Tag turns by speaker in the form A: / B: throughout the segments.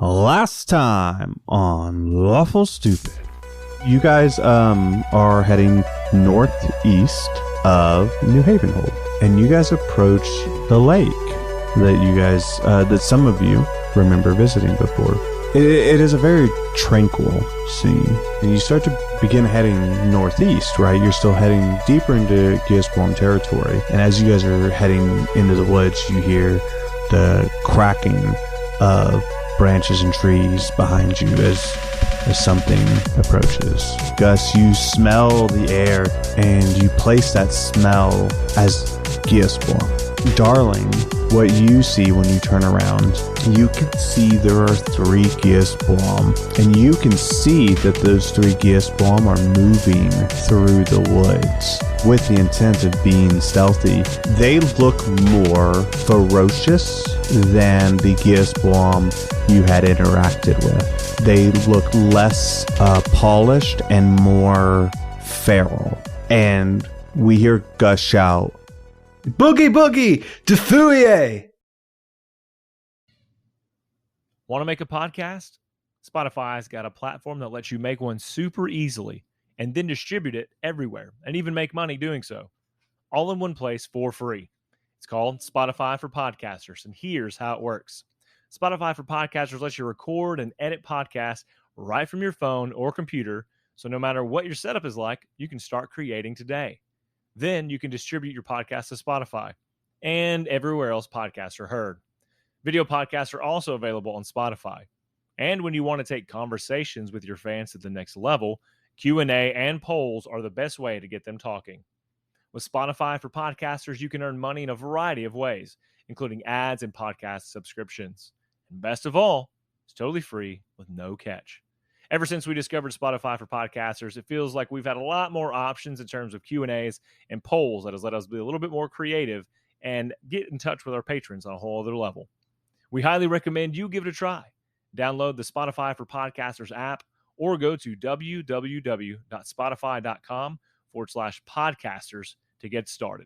A: Last time on Lawful Stupid, you guys are heading northeast of New Havenhold, and you guys approach the lake that you guys, that some of you remember visiting before. It is a very tranquil scene, and you start to begin heading northeast, right? You're still heading deeper into Geostorm territory, and as you guys are heading into the woods, you hear the cracking of branches and trees behind you as something approaches. Gus, you smell the air, and you place that smell as Geostorm. Darling, what you see when you turn around, you can see there are 3 Geostorm, and you can see that those 3 Geostorm are moving through the woods with the intent of being stealthy. They look more ferocious than the Geostorm you had interacted with. They look less polished and more feral. And we hear Gus shout,
B: "Boogie boogie, defouye!"
C: Want to make a podcast? Spotify's got a platform that lets you make one super easily and then distribute it everywhere and even make money doing so. All in one place for free. It's called Spotify for Podcasters, and here's how it works. Spotify for Podcasters lets you record and edit podcasts right from your phone or computer, so no matter what your setup is like, you can start creating today. Then you can distribute your podcast to Spotify and everywhere else podcasts are heard. Video podcasts are also available on Spotify. And when you want to take conversations with your fans to the next level, Q&A and polls are the best way to get them talking. With Spotify for Podcasters, you can earn money in a variety of ways, including ads and podcast subscriptions. And best of all, it's totally free with no catch. Ever since we discovered Spotify for Podcasters, it feels like we've had a lot more options in terms of Q&As and polls that has let us be a little bit more creative and get in touch with our patrons on a whole other level. We highly recommend you give it a try. Download the Spotify for Podcasters app or go to www.spotify.com/podcasters to get started.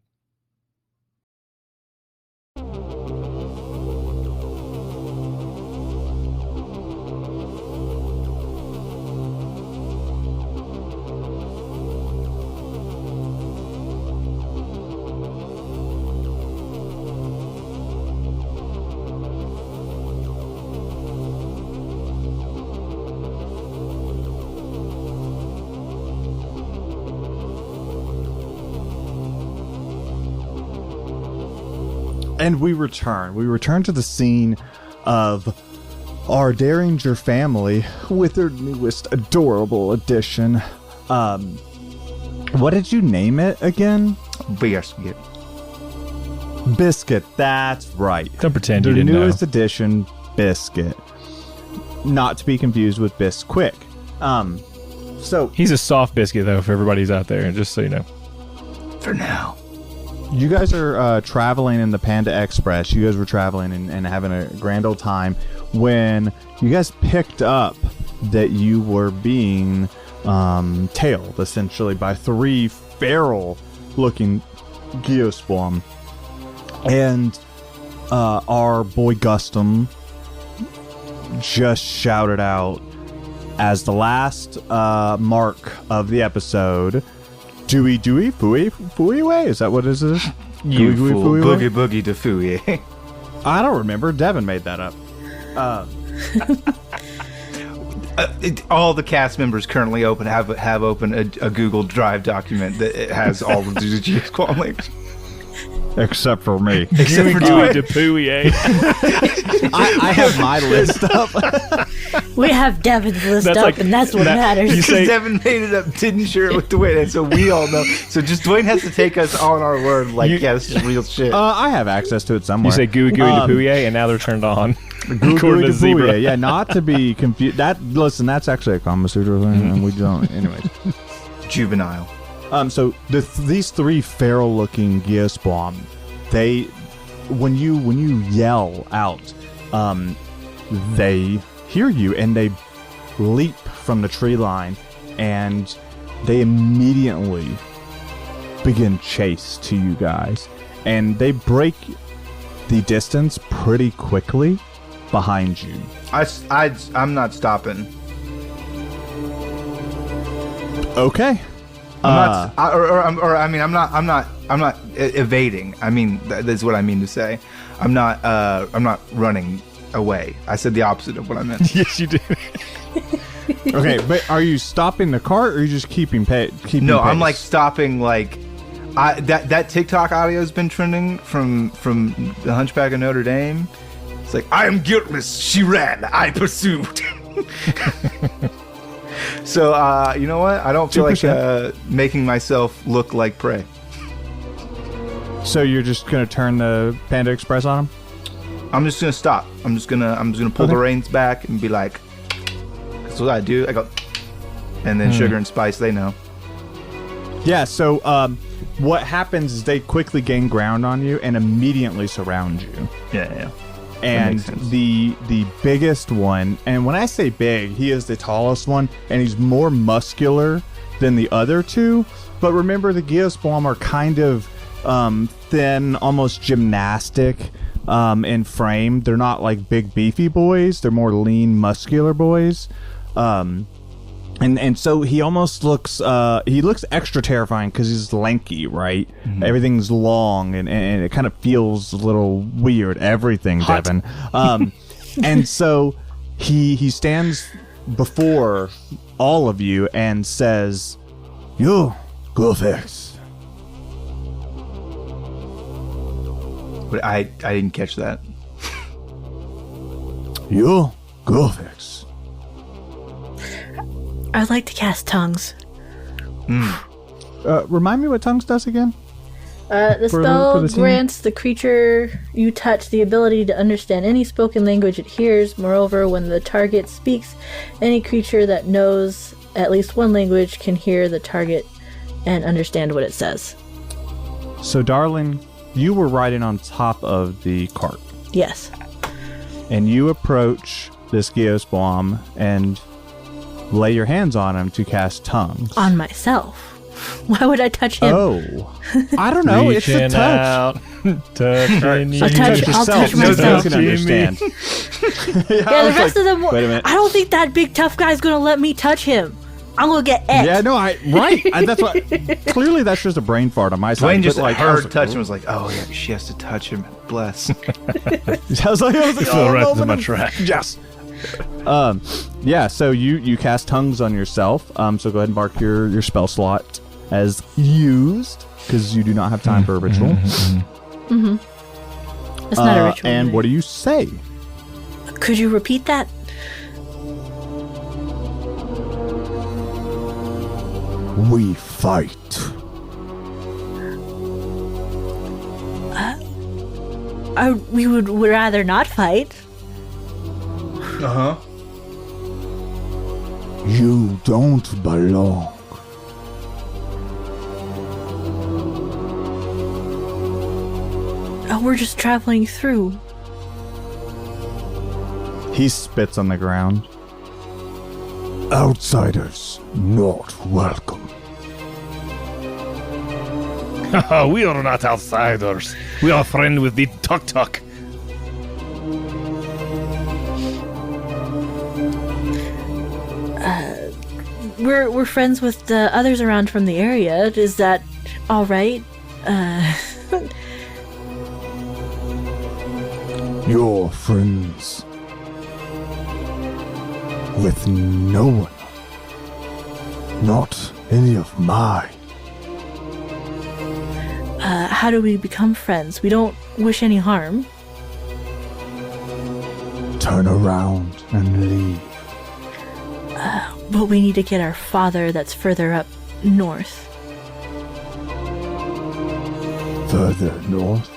A: and we return. We return to the scene of our Derringer family with their newest adorable addition. What did you name it again?
B: Biscuit.
A: Biscuit, that's right.
C: Don't pretend you
A: Their
C: didn't know.
A: newest addition, Biscuit. Not to be confused with Bisquick. So
C: He's a soft biscuit, though, for everybody's out there, just so you know.
B: For now.
A: you guys are traveling in the Panda Express. You guys were traveling and having a grand old time when you guys picked up that you were being tailed, essentially, by 3 feral-looking Geostorm. And our boy Gustum just shouted out as the last mark of the episode, "Dooey dooey fooey fooey way." Is that what it is?
B: You
A: Gooey,
B: fool.
A: fooey way?
B: Boogie boogie to fooey.
A: I don't remember. Devin made that up.
B: All the cast members currently have open a Google Drive document that it has all of the Geostorm links.
A: Except for me.
B: Except for
C: Dewey DePooey, eh?
A: I have my list up.
D: We have Devin's list
C: That's
D: up,
C: like-
D: and that's what matters.
C: You say-
B: Because Devin made it up, didn't share it with Dwayne, and so we all know. So just Dwayne has to take us on our word, like, yeah, this is real shit.
A: I have access to it somewhere.
C: You say gooey gooey DePooey, eh? And now they're turned on.
A: Gooey
C: to Zebra.
A: Yeah, not to be confused. Listen, that's actually a Kama Sutra thing, and we don't. Anyways.
B: Juvenile.
A: So these 3 feral-looking Geostorm, they, when you yell out, they hear you and they leap from the tree line, and they immediately begin chase to you guys, and they break the distance pretty quickly, behind you.
B: I'm not stopping.
A: Okay.
B: I'm not evading. I mean, that's what I mean to say. I'm not running away. I said the opposite of what I meant.
C: Yes, you did.
A: Okay, but are you stopping the cart or are you just keeping pace?
B: No, I'm like stopping. Like that TikTok audio has been trending from the Hunchback of Notre Dame. It's like, I am guiltless. She ran. I pursued. So you know what? I don't feel
A: 2%.
B: like making myself look like prey.
A: So you're just gonna turn the Panda Express on him?
B: I'm just gonna stop. I'm just gonna pull the reins back and be like, that's what I do. I go, and then Sugar and Spice, they know.
A: Yeah. So what happens is they quickly gain ground on you and immediately surround you.
B: Yeah.
A: And
B: makes sense.
A: the biggest one, and when I say big, he is the tallest one, and he's more muscular than the other two. But remember, the Geospawn are kind of thin, almost gymnastic in frame. They're not like big beefy boys. They're more lean, muscular boys. And so he almost looks extra terrifying because he's lanky, right? Mm-hmm. Everything's long and it kind of feels a little weird. Everything,
C: Hot.
A: Devin. And so he stands before all of you and says, "You go first."
B: But I didn't catch that.
A: You go first.
D: I'd like to cast tongues.
A: Remind me what tongues does again?
D: The
A: For
D: spell
A: the team?
D: grants the creature you touch the ability to understand any spoken language it hears. Moreover, when the target speaks, any creature that knows at least one language can hear the target and understand what it says.
A: So, darling, you were riding on top of the cart,
D: Yes.
A: and you approach this Geospawn and lay your hands on him to cast tongues.
D: On myself. Why would I touch him?
A: Oh, I don't know. It's a
C: Reaching
A: touch.
C: out, touching you.
D: I'll touch
A: No,
D: myself.
A: you can understand.
D: Yeah, the rest of them.
A: Wait a minute.
D: I don't think that big tough guy's gonna let me touch him. I'm gonna get X.
A: Yeah, no, that's what. Clearly, that's just a brain fart on my side.
B: Dwayne just
A: but,
B: heard touch and was like, oh yeah, she has to touch him. Bless.
A: I was like,
C: Fell right into my
A: no.
C: trap.
A: Yes. Yeah. So you cast tongues on yourself. So go ahead and mark your spell slot as used because you do not have time for a ritual.
D: It's not a ritual.
A: And what do you say?
D: Could you repeat that?
A: We fight.
D: We would rather not fight.
B: Uh-huh.
A: You don't belong.
D: We're just traveling through.
A: He spits on the ground. Outsiders not welcome.
C: We are not outsiders. We are friends with the tuk-tuk.
D: We're friends with the others around from the area. Is that all right?
A: You're friends with no one. Not any of mine.
D: How do we become friends? We don't wish any harm.
A: Turn around and leave.
D: But we need to get our father that's further up north.
A: Further north?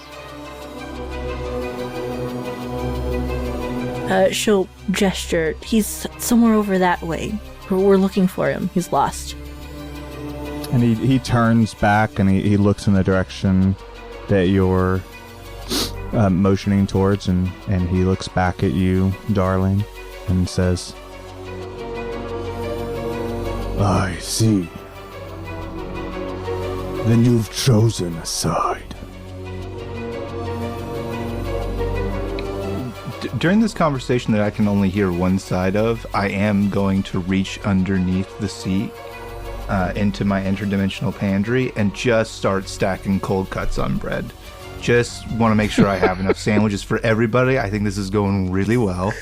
D: She'll gesture. He's somewhere over that way. We're looking for him. He's lost.
A: And he turns back and he looks in the direction that you're motioning towards, and he looks back at you, darling, and says, I see. Then you've chosen a side.
B: During this conversation that I can only hear one side of, I am going to reach underneath the seat into my interdimensional pantry and just start stacking cold cuts on bread. Just want to make sure I have enough sandwiches for everybody. I think this is going really well.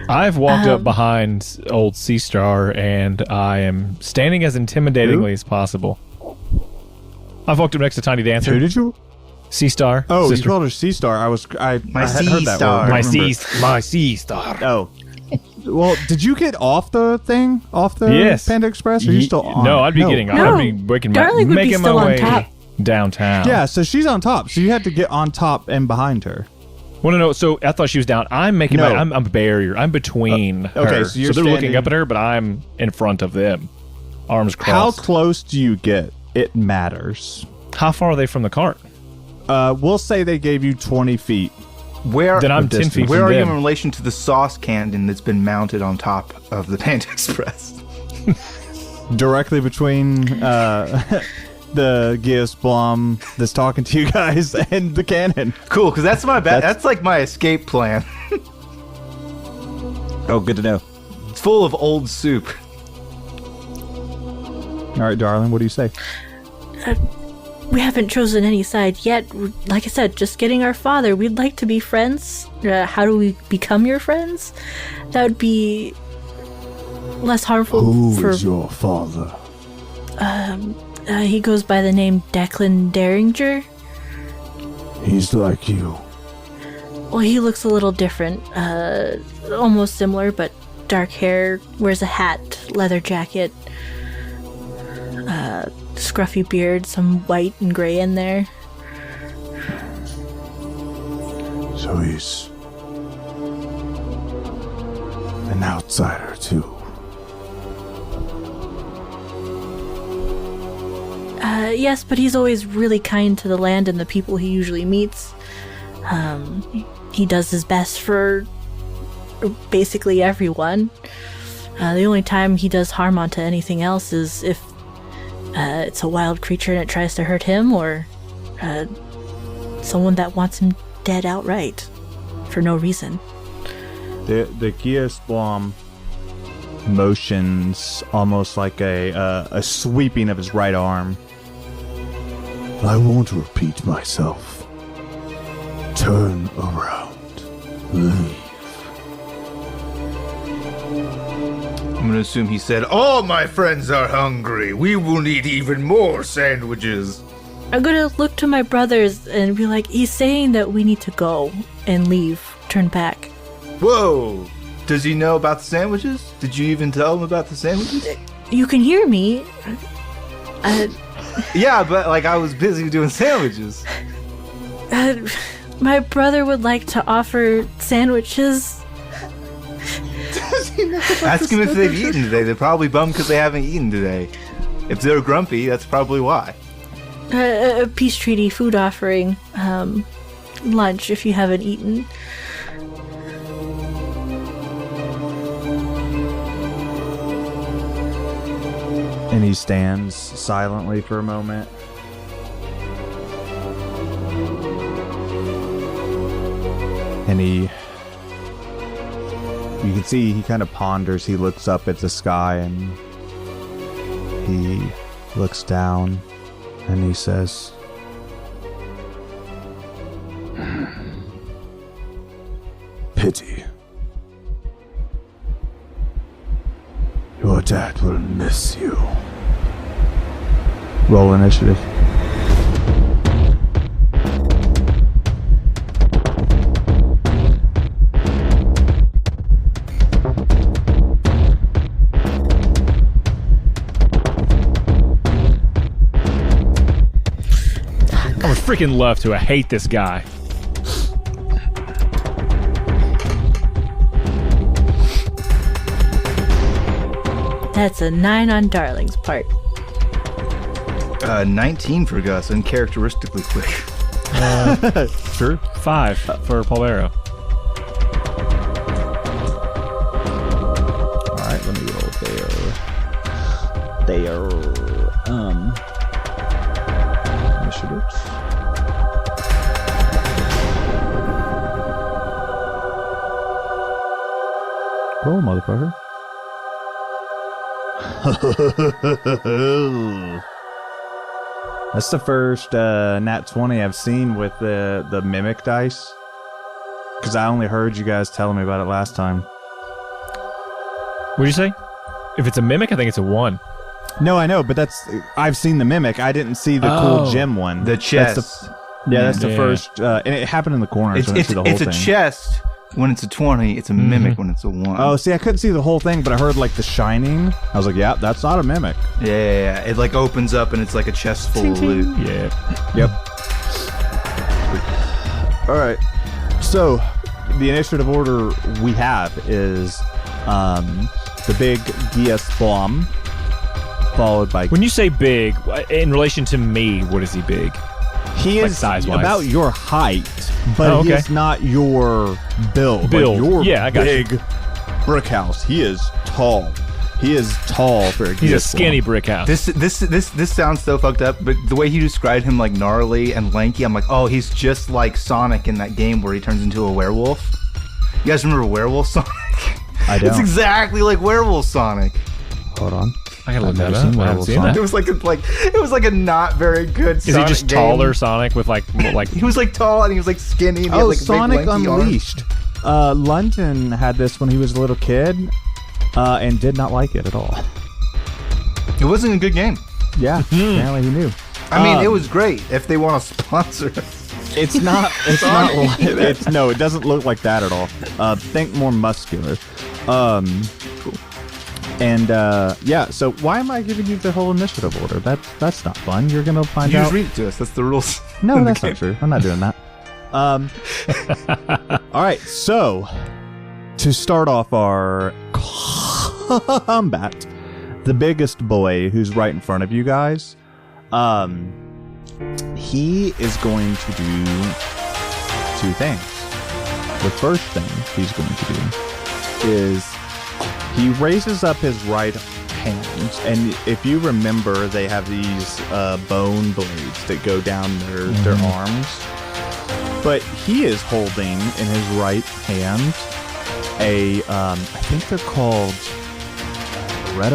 C: I've walked up behind old Sea Star, and I am standing as intimidatingly as possible. I've walked up next to Tiny Dancer.
A: Who did you?
C: Sea Star.
A: Oh,
C: sister.
A: you called her Sea Star. I had
B: Sea
A: heard that
B: Star.
A: word.
C: My Sea Star.
A: Oh. Well, did you get off the thing? Off the
C: Yes.
A: Panda Express? Or are you still on?
C: No, I'd be getting on.
D: No.
C: I'd be making
D: Darling would be
C: making my
D: still on
C: way
D: top.
C: downtown.
A: Yeah, so she's on top. So you had to get on top and behind her.
C: Well, no. So I thought she was down. I'm making
A: No.
C: I'm a barrier. I'm between her.
A: okay, so you're
C: they're looking
A: standing-
C: up at her, but I'm in front of them, arms
A: How
C: crossed.
A: close do you get? It matters.
C: How far are they from the cart?
A: We'll say they gave you 20 feet.
B: Where
C: Then I'm
A: the
C: 10 feet
B: where
C: from
B: are you
C: them.
B: in relation to the sauce cannon that's been mounted on top of the Panda Express?
A: Directly between the Gius Blom that's talking to you guys and the cannon.
B: Cool, because that's my that's like my escape plan.
A: Oh, good to know.
B: It's full of old soup.
A: All right, darling, what do you say?
D: We haven't chosen any side yet. Like I said, just getting our father. We'd like to be friends. How do we become your friends? That would be less harmful for...
A: your father?
D: he goes by the name Declan Derringer.
A: He's like you.
D: Well, he looks a little different. Almost similar, but dark hair, wears a hat, leather jacket, scruffy beard, some white and gray in there.
A: So he's an outsider, too.
D: Yes, but he's always really kind to the land and the people he usually meets. He does his best for basically everyone. The only time he does harm onto anything else is if it's a wild creature and it tries to hurt him, or someone that wants him dead outright for no reason.
A: The Gius Blom motions almost like a sweeping of his right arm. I won't repeat myself. Turn around. Leave.
B: I'm gonna assume he said, "All my friends are hungry. We will need even more sandwiches."
D: I'm gonna look to my brothers and be like, he's saying that we need to go and leave, turn back.
B: Whoa! Does he know about the sandwiches? Did you even tell him about the sandwiches?
D: You can hear me.
B: Yeah, but like I was busy doing sandwiches.
D: My brother would like to offer sandwiches.
B: Ask him if they've eaten today. They're probably bummed because they haven't eaten today. If they're grumpy, that's probably why.
D: A peace treaty food offering. Lunch if you haven't eaten.
A: And he stands silently for a moment. And you can see he kind of ponders. He looks up at the sky and he looks down and he says, "Pity. Your dad will miss you." Roll initiative.
C: I would freaking love to. I hate this guy.
D: That's a 9 on Darling's part.
B: 19 for Gus, uncharacteristically quick.
A: Sure.
C: 5 for Polvero.
A: All right, let me roll their initiatives. Roll, motherfucker. That's the first nat 20 I've seen with the mimic dice. Because I only heard you guys telling me about it last time.
C: What'd you say? If it's a mimic, I think it's a 1.
A: No, I know, but I've seen the mimic. I didn't see the cool gem one.
B: The chest.
A: That's the first, and it happened in the corner. So I didn't see the whole thing.
B: It's a chest when it's a 20. It's a mimic when it's a 1.
A: Oh, see, I couldn't see the whole thing, but I heard like the shining. I was like, yeah, that's not a mimic.
B: Yeah. It like opens up and it's like a chest full of loot.
C: Yeah.
A: Yep. All right. So the initiative order we have is the big GS bomb, followed by.
C: When you say big, in relation to me, what is he big?
A: He
C: like
A: is
C: size-wise?
A: about your height, but he is not your build. Like your
C: I got
A: big brick house. He is tall. He is tall for a
C: He's a
A: GS
C: skinny
A: bomb.
C: brick house.
B: This sounds so fucked up, but the way he described him like gnarly and lanky, I'm like, oh, he's just like Sonic in that game where he turns into a werewolf. You guys remember Werewolf Sonic?
A: I don't.
B: It's exactly like Werewolf Sonic.
A: Hold on.
C: I gotta look
A: I've
C: that
A: never
C: up.
A: seen
C: I haven't
A: Werewolf
C: seen
A: Sonic.
C: that.
B: It was like a not very good.
C: Is he
B: Sonic
C: just
B: game.
C: taller Sonic with like
B: He was like tall and he was like skinny. And he had, like,
A: Sonic
B: big, lanky arms.
A: Unleashed. London had this when he was a little kid, and did not like it at all.
B: It wasn't a good game.
A: Yeah, apparently he knew.
B: I mean, it was great if they want to sponsor us.
A: It's not. It's not. It's no. It doesn't look like that at all. Think more muscular. Cool. And yeah. So why am I giving you the whole initiative order? That's not fun. You're gonna find
B: You
A: out.
B: just read it to us. That's the rules.
A: No, that's not true. I'm not doing that. All right. So to start off our combat, the biggest boy who's right in front of you guys, he is going to do 2 things. The first thing he's going to do is he raises up his right hand, and if you remember, they have these bone blades that go down their arms. But he is holding in his right hand a, I think they're called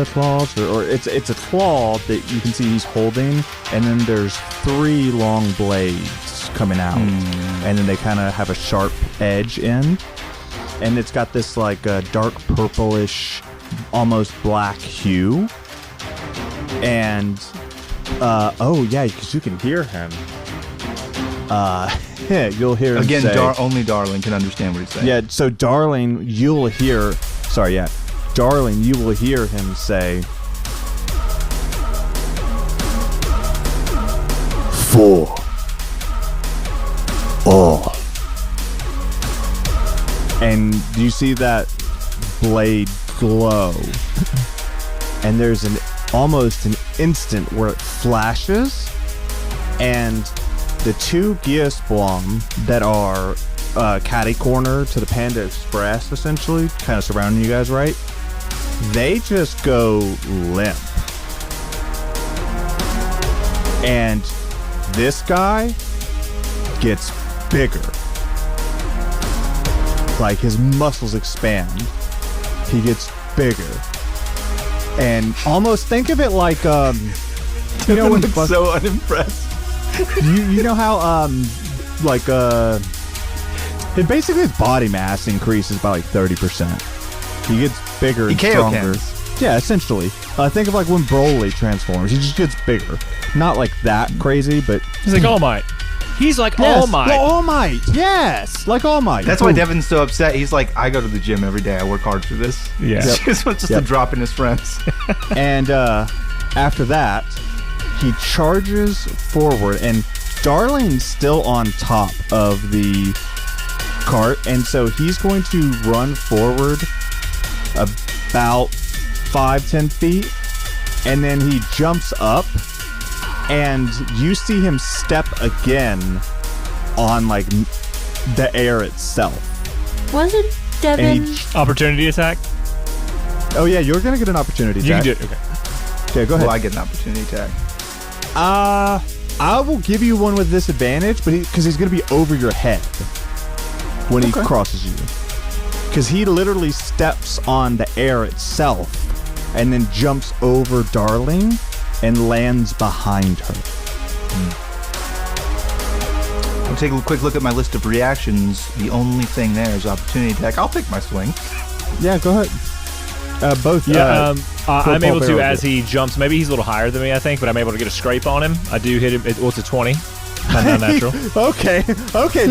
A: claws, or it's a claw that you can see he's holding, and then there's 3 long blades coming out, and then they kind of have a sharp edge in, and it's got this like dark purplish, almost black hue, and oh yeah, because you can hear him. Yeah, you'll hear him
B: Again,
A: say,
B: only Darling can understand what he's saying.
A: yeah, so Darling, you'll hear. Sorry, yeah. Darling, you will hear him say, 4 all. And you see that blade glow. And there's almost an instant where it flashes, and the 2 Geosblom that are catty corner to the Panda Express, essentially, kind of surrounding you guys, right? They just go limp. And this guy gets bigger. Like, his muscles expand. He gets bigger. And almost think of it like, you know, when
B: so unimpressed.
A: you know how, like, it basically his body mass increases by like 30%. He gets bigger and stronger. Yeah, essentially. Think of like when Broly transforms. He just gets bigger. Not like that crazy, but
C: He's like All Might. He's like
A: yes,
C: All Might.
A: Like All Might. Yes, like All Might.
B: That's why Devin's so upset. He's like, I go to the gym every day. I work hard for this.
C: Yeah.
B: He just wants to drop in his friends.
A: And after that, he charges forward, and Darling's still on top of the cart, and so he's going to run forward about 5-10 feet, and then he jumps up, and you see him step again on like the air itself.
D: Was it Devin?
C: Opportunity attack?
A: Oh yeah, you're gonna get an opportunity
C: You
A: attack.
C: can do it. Okay.
A: Okay, go ahead.
B: Well, I get an opportunity attack.
A: I will give you one with disadvantage, but because he's going to be over your head when he crosses you. because he literally steps on the air itself and then jumps over Darling and lands behind her.
B: I'll take a quick look at my list of reactions. The only thing there is opportunity attack. I'll take my swing.
A: Yeah, go ahead. Both.
C: Yeah, I'm able to,
A: Barrel
C: as
A: did.
C: he jumps, maybe he's a little higher than me, I think, but I'm able to get a scrape on him. I do hit him. What's a 20? Not natural.
A: Okay,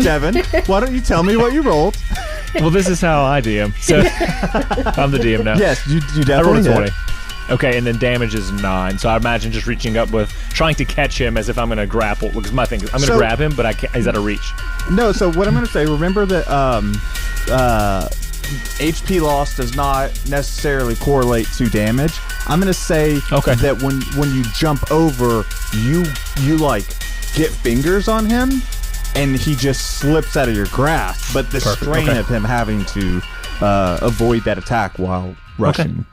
A: Devin. Why don't you tell me what you rolled?
C: Well, this is how I DM. So I'm the DM now.
A: Yes, you
C: I rolled
A: definitely
C: a 20.
A: hit.
C: Okay, and then damage is 9. So I imagine just reaching up with, trying to catch him as if I'm going to grapple. Because my thing is, I'm going to grab him, but I can't, he's out of reach.
A: No, so what I'm going to say, remember that HP loss does not necessarily correlate to damage. I'm going to say that when you jump over, you like get fingers on him, and he just slips out of your grasp. But the strain of him having to avoid that attack while rushing.
C: Okay.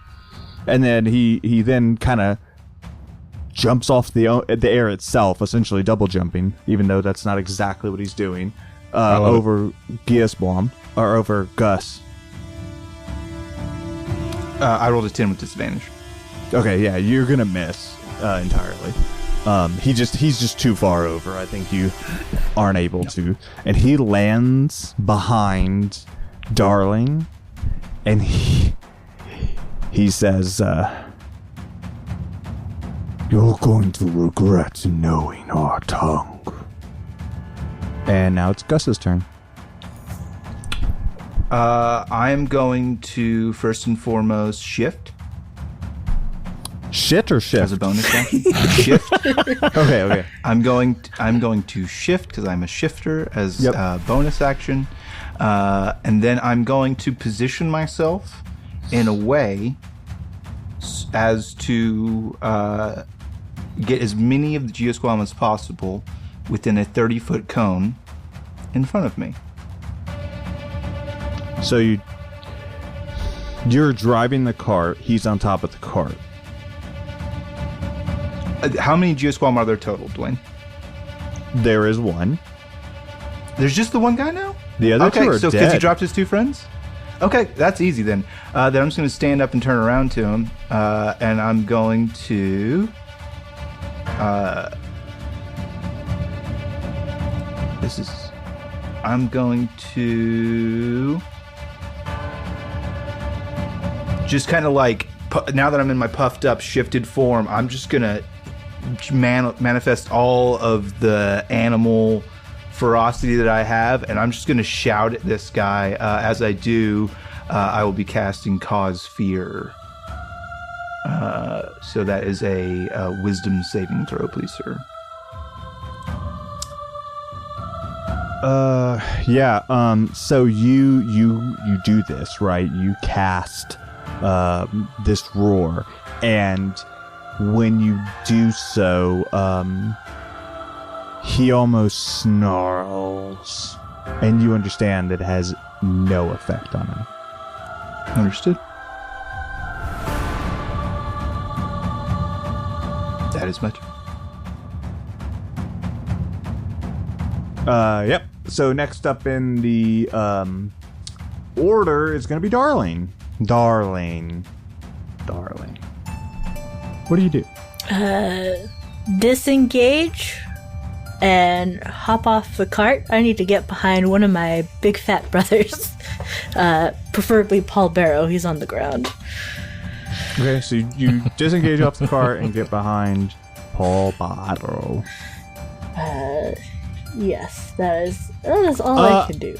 A: And then he then kind of jumps off the air itself, essentially double jumping, even though that's not exactly what he's doing, over Giasblom, or over Gus.
B: I rolled a 10 with disadvantage.
A: Okay, yeah, you're gonna miss entirely. He's just too far over. I think you aren't able to. And he lands behind Darling, and he says, "You're going to regret knowing our tongue." And now it's Gus's turn.
B: I'm going to first and foremost shift
A: Shit or shift?
B: as a bonus action. Shift.
A: Okay.
B: I'm going to shift because I'm a shifter as a bonus action, and then I'm going to position myself in a way as to get as many of the Geosquam as possible within a 30-foot cone in front of me.
A: So you're driving the cart. He's on top of the cart.
B: How many Geosquam are there total, Dwayne?
A: There is one.
B: There's just the one guy now?
A: The other two are
B: so
A: dead.
B: because he dropped his two friends? Okay, that's easy then. Then I'm just going to stand up and turn around to him, and I'm going to... I'm going to... just kind of like... now that I'm in my puffed up, shifted form, I'm just going to manifest all of the animal ferocity that I have, and I'm just going to shout at this guy. As I do, I will be casting Cause Fear. So that is a wisdom saving throw, please, sir.
A: So you do this, right? You cast this roar, and when you do so, he almost snarls, and you understand that it has no effect on him.
B: Understood. That is my turn.
A: Yep. So next up in the order is going to be Darling. Darling. What do you do?
D: Disengage and hop off the cart. I need to get behind one of my big fat brothers. Preferably Paul Barrow. He's on the ground.
A: Okay, so you disengage off the cart and get behind Paul Barrow.
D: Yes, that is all I can do.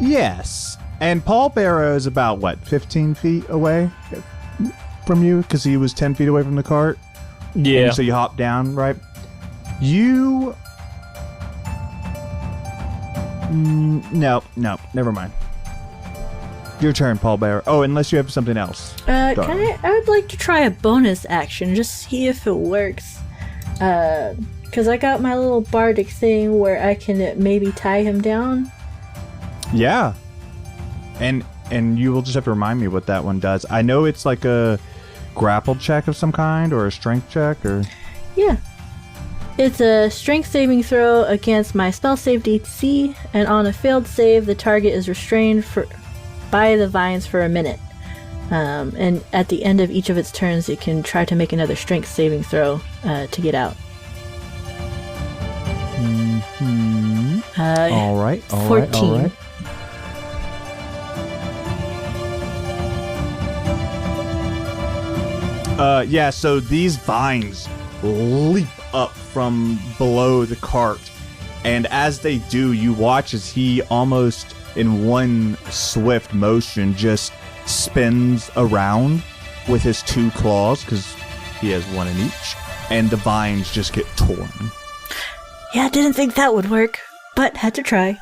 A: Yes. And Paul Barrow is about, 15 feet away from you? Because he was 10 feet away from the cart?
C: Yeah.
A: And so you hop down, right? You... No, never mind. Your turn, Paul Barrow. Oh, unless you have something else.
D: I would like to try a bonus action, just see if it works. Because I got my little bardic thing where I can maybe tie him down.
A: Yeah. And you will just have to remind me what that one does. I know it's like a grapple check of some kind or a strength check or...
D: Yeah. It's a strength saving throw against my spell save DC, and on a failed save, the target is restrained by the vines for a minute. And at the end of each of its turns, it can try to make another strength saving throw to get out.
A: All right.
D: 14.
A: Yeah, so these vines leap up from below the cart, and as they do, you watch as he almost in one swift motion just spins around with his 2 claws, because he has one in each, and the vines just get torn.
D: Yeah, didn't think that would work, but had to try.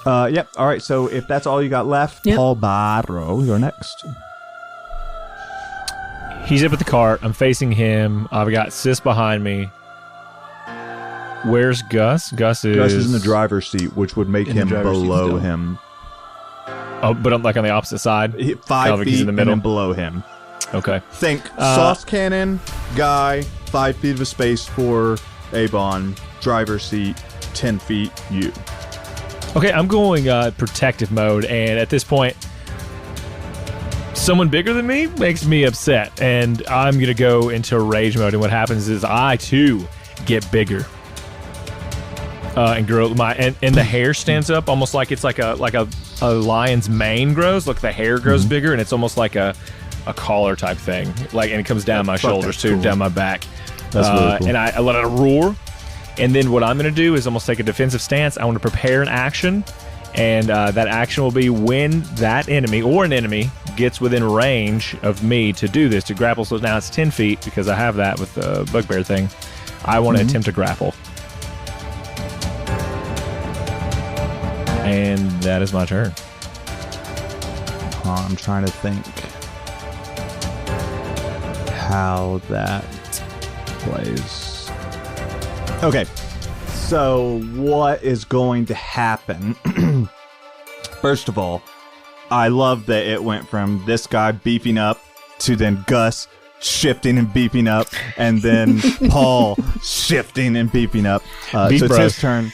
A: Yep. All right. So if that's all you got left,
D: yep.
A: Paul Barrow, you're next.
C: He's up at the cart. I'm facing him. I've got Sis behind me. Where's Gus? Gus is
A: in the driver's seat, which would make him below him.
C: Oh, but I'm like on the opposite side.
A: 5 feet
C: in the middle.
A: and below him.
C: Okay.
A: Think sauce cannon, guy, 5 feet of space for Avon, driver's seat, 10 feet, you.
C: Okay, I'm going protective mode, and at this point, someone bigger than me makes me upset, and I'm going to go into rage mode, and what happens is I, too, get bigger. And grow and the hair stands up almost like it's like a lion's mane grows. Look, the hair grows bigger, and it's almost like a collar type thing. Like, and it comes down my shoulders too, down my back.
A: That's really cool.
C: And I let out a roar. And then what I'm going to do is almost take a defensive stance. I want to prepare an action, and that action will be when that enemy or an enemy gets within range of me to do this, to grapple. So now it's 10 feet because I have that with the bugbear thing. I want to attempt to grapple. And that is my turn.
A: I'm trying to think how that plays. Okay, so what is going to happen? First of all, I love that it went from this guy beefing up to then Gus shifting and beefing up, and then Paul shifting and beefing up. So it's his turn.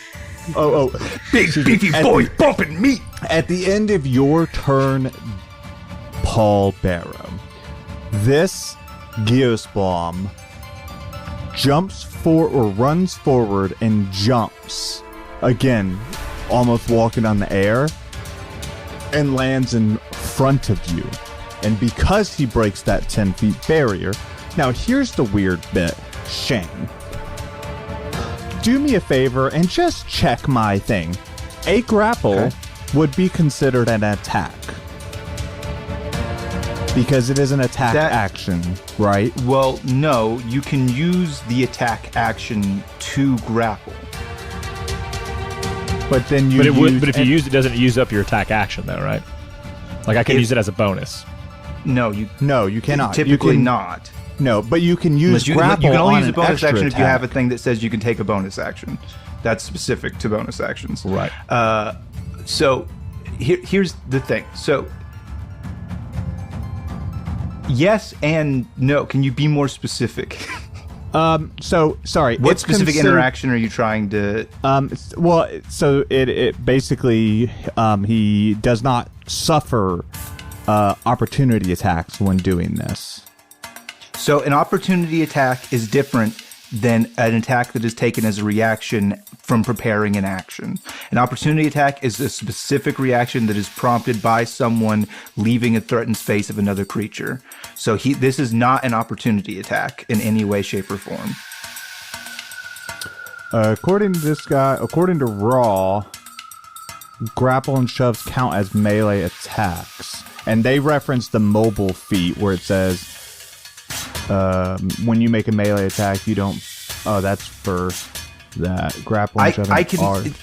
A: Oh,
B: big beefy boy bumping meat.
A: At the end of your turn, Paul Barrow, this Geosblom runs forward and jumps again, almost walking on the air, and lands in front of you. And because he breaks that 10 feet barrier, now here's the weird bit, Shane. Do me a favor and just check my thing. A grapple would be considered an attack. Because it is an attack action, right?
B: Well, no, you can use the attack action to grapple.
A: But then you
C: But if you use it, doesn't use up your attack action though, right? Like I can use it as a bonus.
B: No, you
A: cannot.
B: Typically not.
A: No, but you can use grapple.
B: You can only use a
A: an
B: bonus
A: extra
B: action
A: attack.
B: if you have a thing that says you can take a bonus action. That's specific to bonus actions.
A: Right.
B: So here's the thing. So yes and no. Can you be more specific?
A: So sorry.
B: What specific interaction are you trying to?
A: Well, so it basically he does not suffer opportunity attacks when doing this.
B: So an opportunity attack is different than an attack that is taken as a reaction from preparing an action. An opportunity attack is a specific reaction that is prompted by someone leaving a threatened space of another creature. So this is not an opportunity attack in any way, shape, or form.
A: According to Raw, grapple and shoves count as melee attacks. And they reference the mobile feat where it says, when you make a melee attack, you don't... Oh, that's for that. Grapple and shoving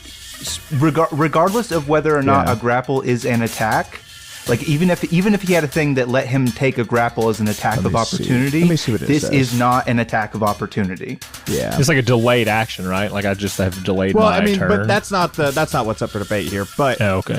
B: regardless of whether or not a grapple is an attack, like even if he had a thing that let him take a grapple as an attack of opportunity,
A: Let me see what it
B: this
A: says.
B: is not an attack of opportunity.
A: Yeah.
C: It's like a delayed action, right? Like I just have delayed my turn.
A: But that's not what's up for debate here. But
C: okay.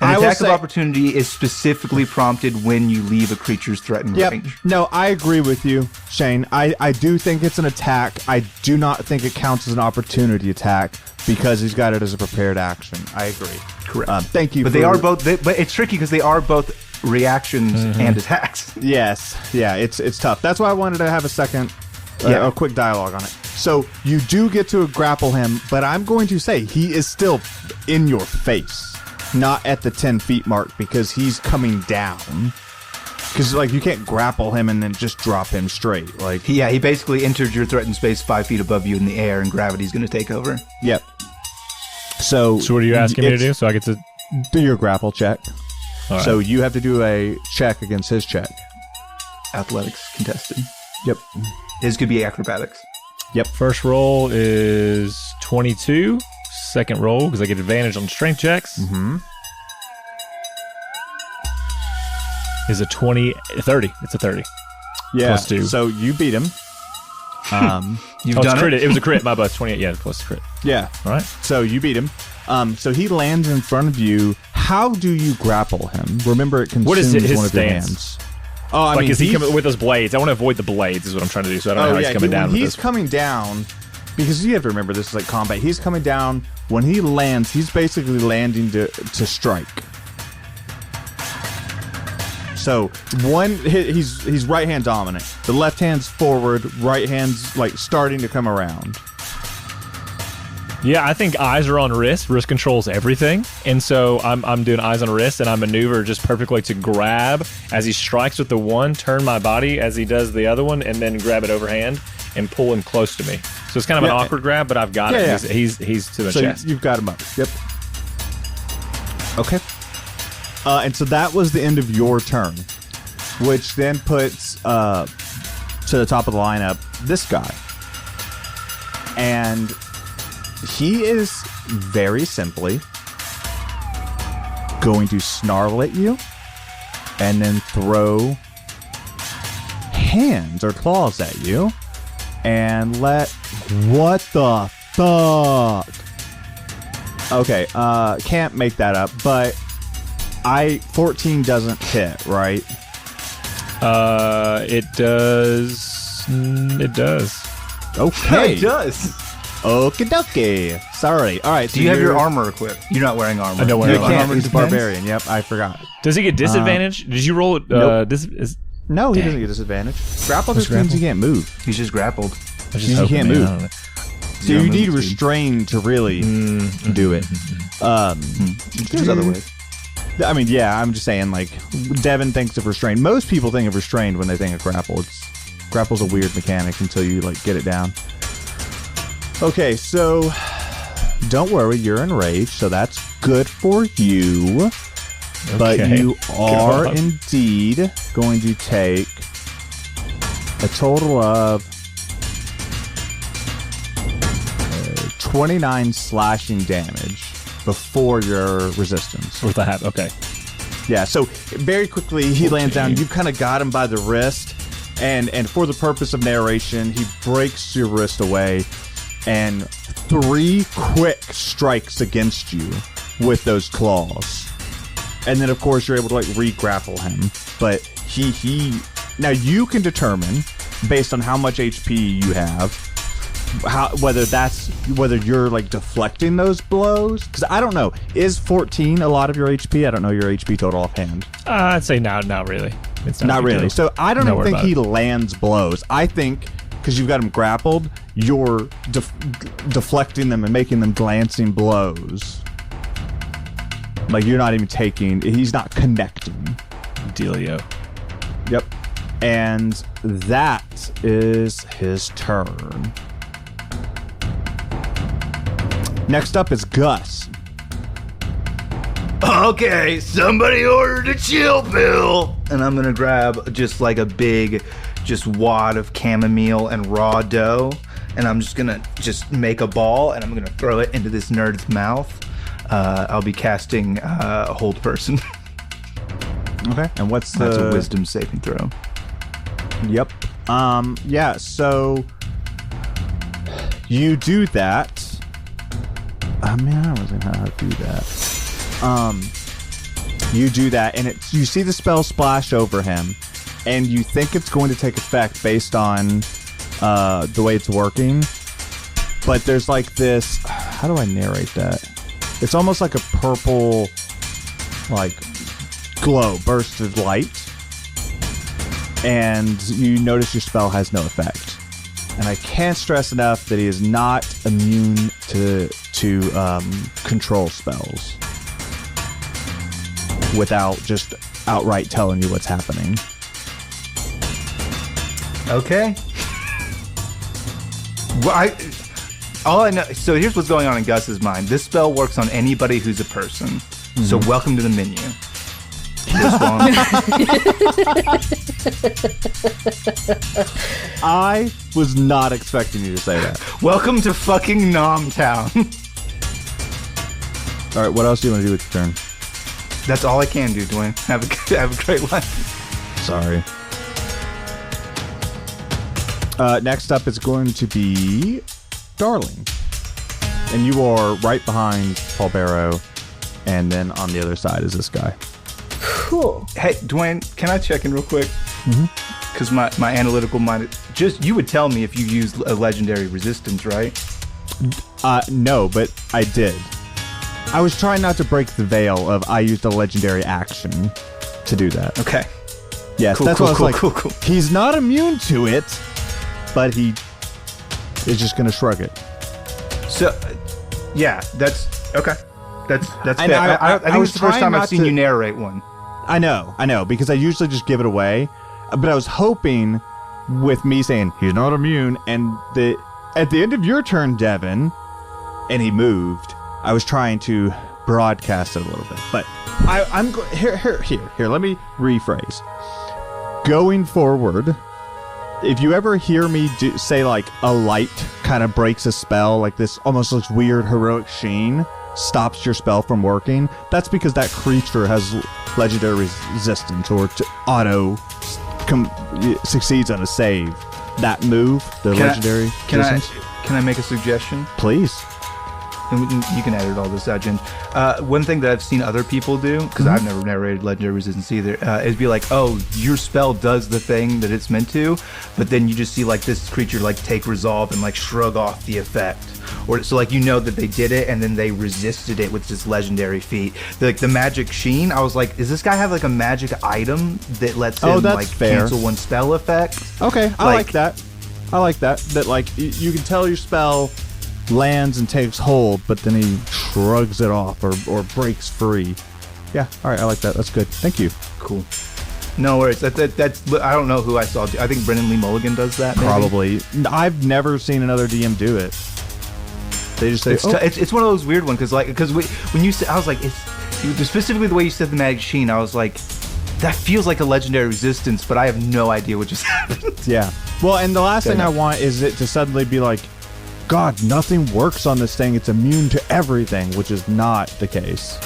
B: An
A: I will
B: attack
A: say-
B: of opportunity is specifically prompted when you leave a creature's threatened
A: Yep.
B: range.
A: No, I agree with you, Shane. I do think it's an attack. I do not think it counts as an opportunity attack because he's got it as a prepared action. I agree.
B: Correct.
A: Thank you.
B: But they are both. But it's tricky because they are both reactions and attacks.
A: Yes. Yeah. It's tough. That's why I wanted to have a second, a quick dialogue on it. So you do get to grapple him, but I'm going to say he is still in your face, not at the 10 feet mark because he's coming down. Because like you can't grapple him and then just drop him straight. Like
B: He basically entered your threatened space 5 feet above you in the air, and gravity's going to take over.
A: Yep. So
C: So what are you asking me to do? So I get to...
A: do your grapple check.
C: All right.
A: So you have to do a check against his check.
B: Athletics contested.
A: Yep.
B: His could be acrobatics.
C: First roll is 22. Second roll, because I get advantage on strength checks, is a 30. It's a 30.
A: Yeah.
C: Plus 2.
A: So you beat him.
B: You've
C: Oh, it's
B: done
C: crit.
B: it.
C: It was a crit. My bus 28. Yeah, plus crit.
A: Yeah.
C: All right.
A: So you beat him. So he lands in front of you. How do you grapple him? Remember, it consumes
C: What is his
A: one of your
C: stance?
A: hands. Oh, I
C: Like,
A: mean,
C: is he
A: he's-
C: coming with those blades? I want to avoid the blades, is what I'm trying to do. So I don't know how he's coming down
A: when
C: with
A: he's
C: this.
A: coming down, because you have to remember this is like combat. He's coming down. When he lands, he's basically landing to strike. So he's right hand dominant. The left hand's forward, right hand's like starting to come around.
C: Yeah, I think eyes are on wrist. Wrist controls everything. And so I'm doing eyes on wrist, and I maneuver just perfectly to grab as he strikes with the one, turn my body as he does the other one, and then grab it overhand and pull him close to me. So it's kind of an awkward grab, but I've got it.
A: Yeah.
C: He's to the
A: So
C: chest.
A: you've got him up. Yep. Okay. And so that was the end of your turn, which then puts to the top of the lineup this guy. And he is very simply going to snarl at you and then throw hands or claws at you and what the fuck? Okay, can't make that up, but 14 doesn't hit, right?
C: It does. It does.
A: Okay.
B: It does.
A: Okie dokie. Sorry. All right.
B: Do you have your armor equipped? You're not wearing armor.
C: I don't wear
A: You
C: armor.
A: can't.
B: Armor
A: He's a
B: depends?
A: barbarian. Yep, I forgot.
C: Does he get disadvantage? Did you roll it?
A: Nope. No, he
C: Dang.
A: doesn't get disadvantage. Grapple
C: What's
A: just means
C: grapple?
A: he can't move.
B: He's just grappled.
C: I was
A: You
C: hoping,
A: can't
C: man,
A: move.
C: I don't know.
A: So
B: Zero
A: you need
B: movement speed.
A: restrain to really do it. There's other ways. I mean, yeah, I'm just saying, like, Devin thinks of restrained. Most people think of restrained when they think of grapple. Grapple's a weird mechanic until you, like, get it down. Okay, so don't worry, you're enraged, so that's good for you. But
C: Okay.
A: you are
C: God.
A: indeed going to take a total of 29 slashing damage before your resistance.
C: With the hat. Okay.
A: Yeah, so very quickly he lands down. You kind of got him by the wrist, and for the purpose of narration, he breaks your wrist away, and 3 quick strikes against you with those claws. And then, of course, you're able to, like, re-grapple him. But he now you can determine, based on how much HP you have, whether you're, like, deflecting those blows. Because I don't know, is 14 a lot of your HP? I don't know your HP total offhand.
C: I'd say not really. It's
A: Not
C: a big
A: really.
C: deal.
A: So I don't
C: Don't
A: even
C: worry
A: think
C: about
A: he
C: it.
A: lands blows. I think because you've got him grappled, you're deflecting them and making them glancing blows. Like, you're not even taking. He's not connecting.
C: Dealio.
A: Yep. And that is his turn. Next up is Gus.
B: Okay, somebody ordered a chill pill. And I'm going to grab just like a big wad of chamomile and raw dough. And I'm just going to make a ball, and I'm going to throw it into this nerd's mouth. I'll be casting Hold Person.
A: Okay. And what's
B: That's a wisdom saving throw.
A: Yep. Yeah, so you do that. I mean, I don't really know how to do that. You do that, and you see the spell splash over him, and you think it's going to take effect based on the way it's working. But there's like this... How do I narrate that? It's almost like a purple, like, glow, burst of light. And you notice your spell has no effect. And I can't stress enough that he is not immune to control spells without just outright telling you what's happening.
B: Okay. Well, all I know. So here's what's going on in Gus's mind. This spell works on anybody who's a person. Mm-hmm. So welcome to the menu.
A: I was not expecting you to say that.
B: Welcome to fucking Nom Town.
A: All right, what else do you want to do with your turn?
B: That's all I can do, Dwayne. Have a great life.
A: Sorry. Next up is going to be Darling. And you are right behind Paul Barrow, and then on the other side is this guy.
D: Cool.
B: Hey, Dwayne, can I check in real quick? Because my analytical mind... you would tell me if you used a legendary resistance, right?
A: No, but I did. I was trying not to break the veil of I used a legendary action to do that.
B: Okay.
A: Yes,
B: cool,
A: that's
B: cool,
A: what I was
B: cool,
A: like.
B: cool.
A: He's not immune to it, but he is just going to shrug it.
B: So, yeah, that's... Okay. That's
A: And
B: fair. I think
A: was
B: it's the first time
A: trying
B: I've seen you narrate one.
A: I know, because I usually just give it away. But I was hoping with me saying, he's not immune, and at the end of your turn, Devin, and he moved, I was trying to broadcast it a little bit. But I'm here, let me rephrase. Going forward, if you ever hear me say, like, a light kind of breaks a spell, like this almost looks weird, heroic sheen, stops your spell from working, that's because that creature has legendary resistance or succeeds on a save. That move, the legendary resistance.
B: Can I make a suggestion?
A: Please.
B: And you can edit all this out, Jen. One thing that I've seen other people do, because I've never narrated legendary resistance either, is be like, oh, your spell does the thing that it's meant to, but then you just see like this creature like take resolve and like shrug off the effect. Or so like you know that they did it and then they resisted it with this legendary feat. Like the magic sheen, I was like, does this guy have like a magic item that lets him like cancel one spell effect?
A: Okay, I like that. That like you can tell your spell lands and takes hold, but then he shrugs it off or breaks free. Yeah, all right, I like that. That's good. Thank you.
B: Cool. No worries. That's I don't know who I saw. I think Brendan Lee Mulligan does that. Maybe?
A: Probably. I've never seen another DM do it. They just say,
B: it's one of those weird ones because when you said, I was like, specifically the way you said the magic sheen, I was like, that feels like a legendary resistance, but I have no idea what just happened.
A: Yeah. Well, and the last thing I want is it to suddenly be like, God, nothing works on this thing. It's immune to everything, which is not the case.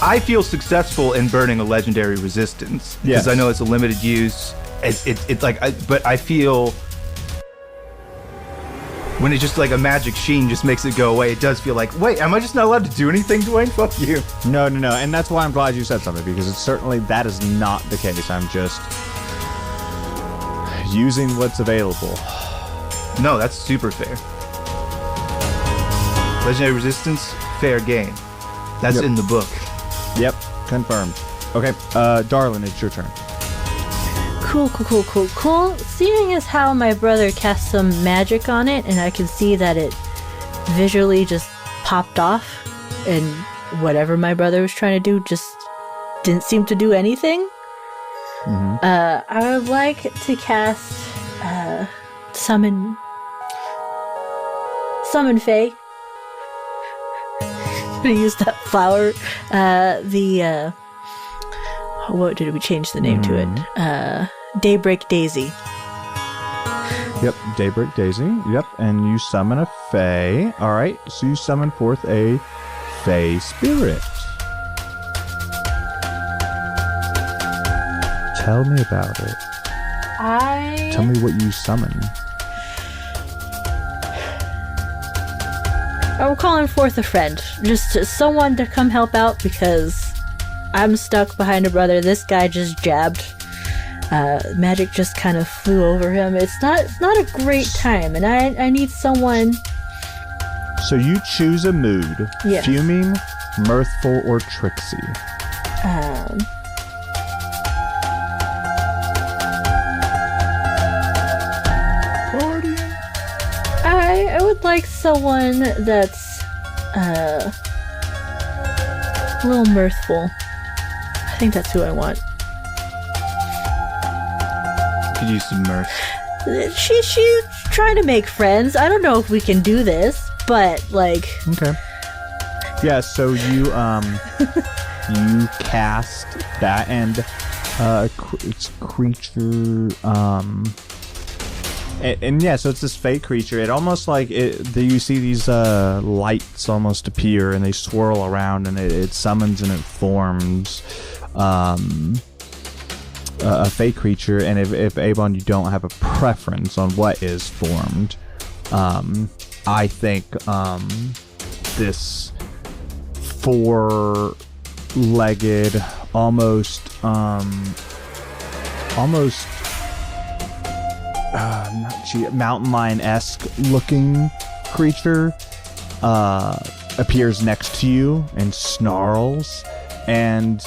B: I feel successful in burning a legendary resistance because I know it's a limited use. It's like, but I feel when it's just like a magic sheen just makes it go away. It does feel like, wait, am I just not allowed to do anything, Dwayne? Fuck you.
A: No, and that's why I'm glad you said something, because it's certainly that is not the case. I'm just using what's available.
B: No, that's super fair. Legendary resistance, fair game. That's in the book.
A: Yep, confirmed. Okay, Darlin, it's your turn.
D: Cool. Seeing as how my brother cast some magic on it, and I can see that it visually just popped off, and whatever my brother was trying to do just didn't seem to do anything. I would like to cast Summon Fae. I'm gonna use that flower. What did we change the name to it? Daybreak Daisy.
A: Yep, Daybreak Daisy. Yep, and you summon a Fae. All right, so you summon forth a Fae spirit. Tell me about it. Tell me what you summon.
D: I'm calling forth a friend, just someone to come help out because I'm stuck behind a brother. This guy just jabbed. Magic just kind of flew over him. It's not a great time, and I need someone.
A: So you choose a mood.
D: Yes.
A: Fuming, mirthful, or tricksy.
D: I would like someone that's a little mirthful. I think that's who I want.
B: Could use some mirth.
D: She's trying to make friends. I don't know if we can do this, but like.
A: Okay. Yeah. So you you cast that, and it's creature. And yeah, so it's this fake creature. It almost like you see these lights almost appear, and they swirl around, and it summons and it forms a fake creature. And if Avon, you don't have a preference on what is formed, I think this four-legged, almost mountain lion-esque looking creature appears next to you and snarls, and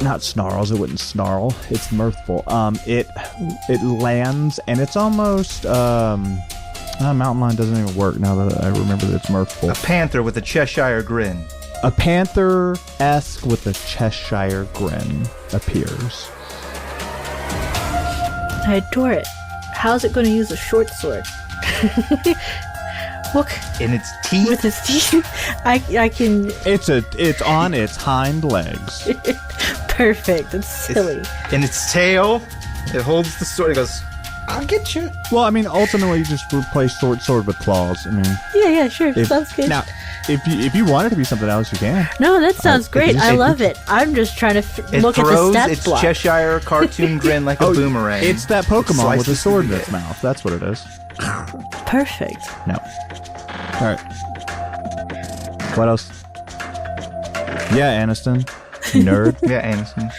A: not snarls, it wouldn't snarl, it's mirthful. It lands, and it's almost mountain lion doesn't even work now that I remember that it's mirthful.
B: A panther with a Cheshire grin.
A: A panther-esque with a Cheshire grin appears.
D: I adore it. How's it going to use a short sword? Look.
B: In its teeth?
D: With its teeth. I can...
A: It's on its hind legs.
D: Perfect. It's silly.
B: In its tail, it holds the sword. It goes, I'll get you.
A: Well, I mean, ultimately, you just replace sword with claws. I mean...
D: Yeah, sure. Sounds good.
A: Now, if you want it to be something else, you can.
D: No, that sounds great. I love it. I'm just trying to look at the stats
B: its
D: block.
B: Cheshire cartoon grin like a boomerang.
A: It's that Pokemon with a sword in its mouth. That's what it is.
D: Perfect.
A: No. All right. What else? Yeah, Aniston. Nerd.
B: Yeah, Aniston.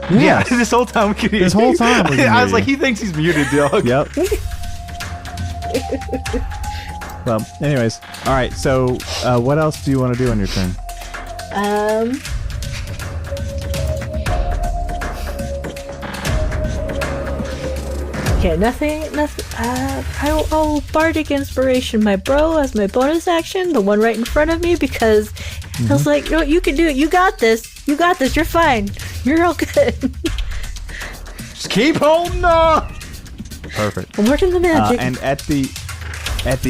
A: Yes.
B: Yeah, this whole time we could hear
A: This whole time we can
B: I
A: hear
B: was like,
A: you.
B: he thinks he's muted, dog.
A: Yep. Well, anyways. All right, so what else do you want to do on your turn?
D: Okay, nothing. I'll Bardic Inspiration my bro as my bonus action, the one right in front of me, because I was like, no, you can do it. You got this. You're fine. You're all good.
B: Just keep holding on.
A: Perfect.
D: I'm working the magic.
A: And at the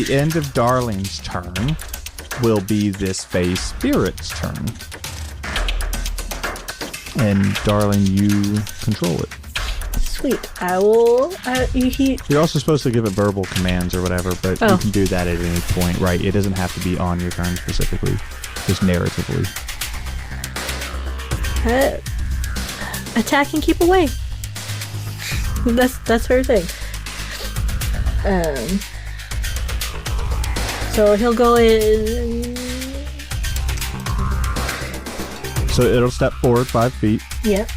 A: end of Darling's turn will be this phase Spirit's turn. And Darling, you control it.
D: Sweet. I will.
A: You're also supposed to give it verbal commands or whatever, but you can do that at any point, right? It doesn't have to be on your turn specifically, just narratively.
D: Attack and keep away. That's her thing. So he'll go in.
A: So it'll step forward 5 feet.
D: Yep.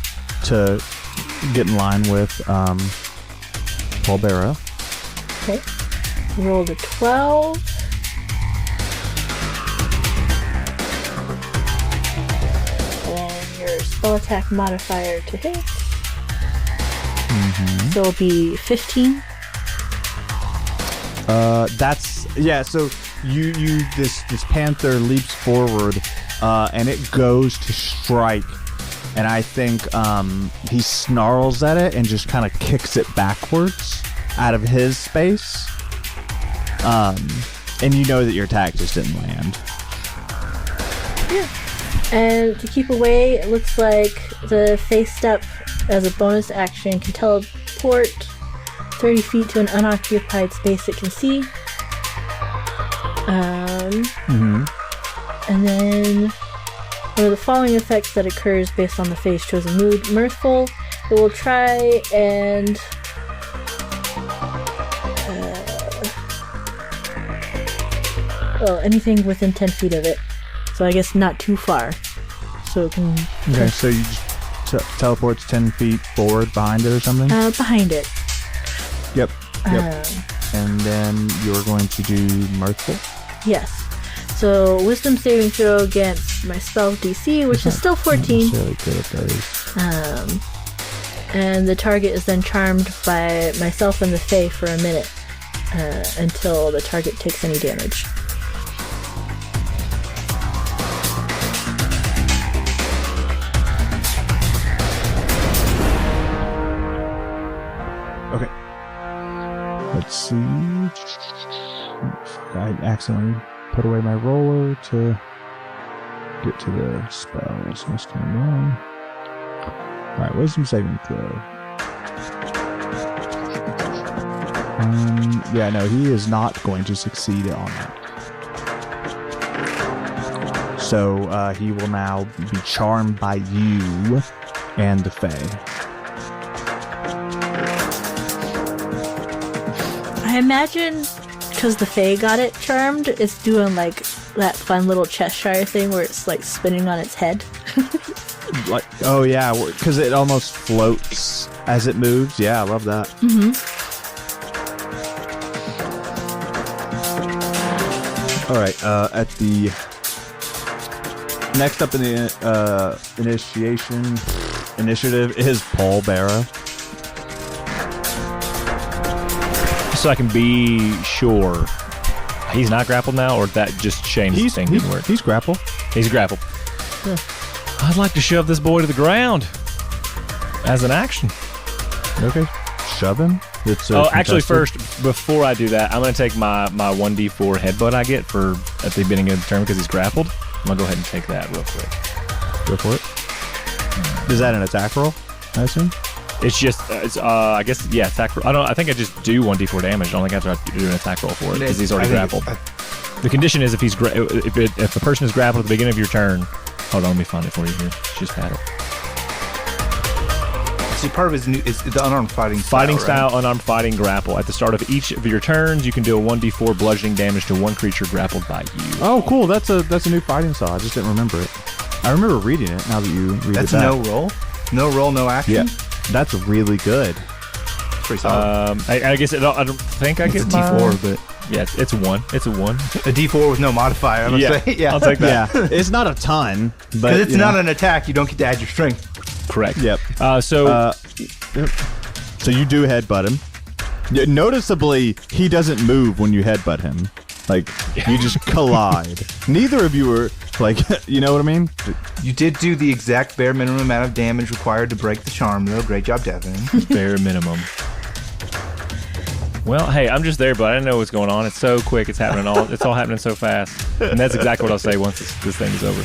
A: To get in line with Paul Barrow.
D: Okay. Rolled a 12. And your spell attack modifier to hit. So it'll be 15.
A: So you this panther leaps forward, and it goes to strike, and I think he snarls at it and just kind of kicks it backwards out of his space, and you know that your attack just didn't land.
D: Yeah. And to keep away, it looks like the face step as a bonus action can teleport 30 feet to an unoccupied space it can see. And then one of the following effects that occurs based on the face chosen mood: mirthful. It will try and anything within 10 feet of it. So so I guess not too far. So it can...
E: Okay, so you just teleports 10 feet forward behind it or something?
D: Behind it.
E: Yep. And then you're going to do Mirthful?
D: Yes. So wisdom saving throw against my spell DC, which is still 14.
E: I'm really good at those.
D: And the target is then charmed by myself and the Fae for a minute until the target takes any damage.
E: Okay. Let's see. I accidentally put away my roller to get to the spells. Let's turn it on. Alright, wisdom saving throw. Yeah, no, he is not going to succeed on that. So he will now be charmed by you and the Fae.
D: I imagine, because the Fae got it charmed, it's doing like that fun little Cheshire thing where it's like spinning on its head.
E: Like, oh yeah, because it almost floats as it moves. Yeah, I love that. All right, at the next up in the initiative is Paul Barra.
C: So I can be sure he's not grappled now, or that just changed things didn't work.
E: He's grappled.
C: He's grappled. I'd like to shove this boy to the ground as an action.
E: Okay, shove him.
C: Actually, first, before I do that, I'm going to take my 1d4 headbutt I get for at the beginning of the turn because he's grappled. I'm going to go ahead and take that real quick.
E: Go for it. Is that an attack roll, I assume?
C: It's just, I guess, yeah, attack roll. I think I just do 1d4 damage. I don't think I have to do an attack roll for it because he's already grappled. The condition is if the person is grappled at the beginning of your turn. Hold on, let me find it for you here. Just had it.
B: See, part of his is the unarmed fighting style.
C: Fighting style, unarmed fighting, grapple. At the start of each of your turns, you can do a 1d4 bludgeoning damage to one creature grappled by you.
E: Oh, cool. That's a new fighting style. I just didn't remember it. I remember reading it now that you read
B: That's
E: it back.
B: no roll? No roll, no action?
E: Yeah. That's really good.
B: Pretty solid.
C: I guess I don't think I get
B: a D4, but
C: yeah, it's a 1. It's a 1.
B: A D4 with no modifier. I'm gonna say, yeah,
C: I'll take that.
E: Yeah, it's not a ton, but
B: because it's not an attack. You don't get to add your strength.
C: Correct.
E: Yep.
C: So
E: you do headbutt him. Yeah, noticeably, he doesn't move when you headbutt him. Like, you just collide. Neither of you are, like, you know what I mean?
B: You did do the exact bare minimum amount of damage required to break the charm, though. Great job, Devin.
C: bare minimum. Well, hey, I'm just there, but I didn't know what's going on. It's so quick. It's happening it's all happening so fast. And that's exactly what I'll say once this thing is over.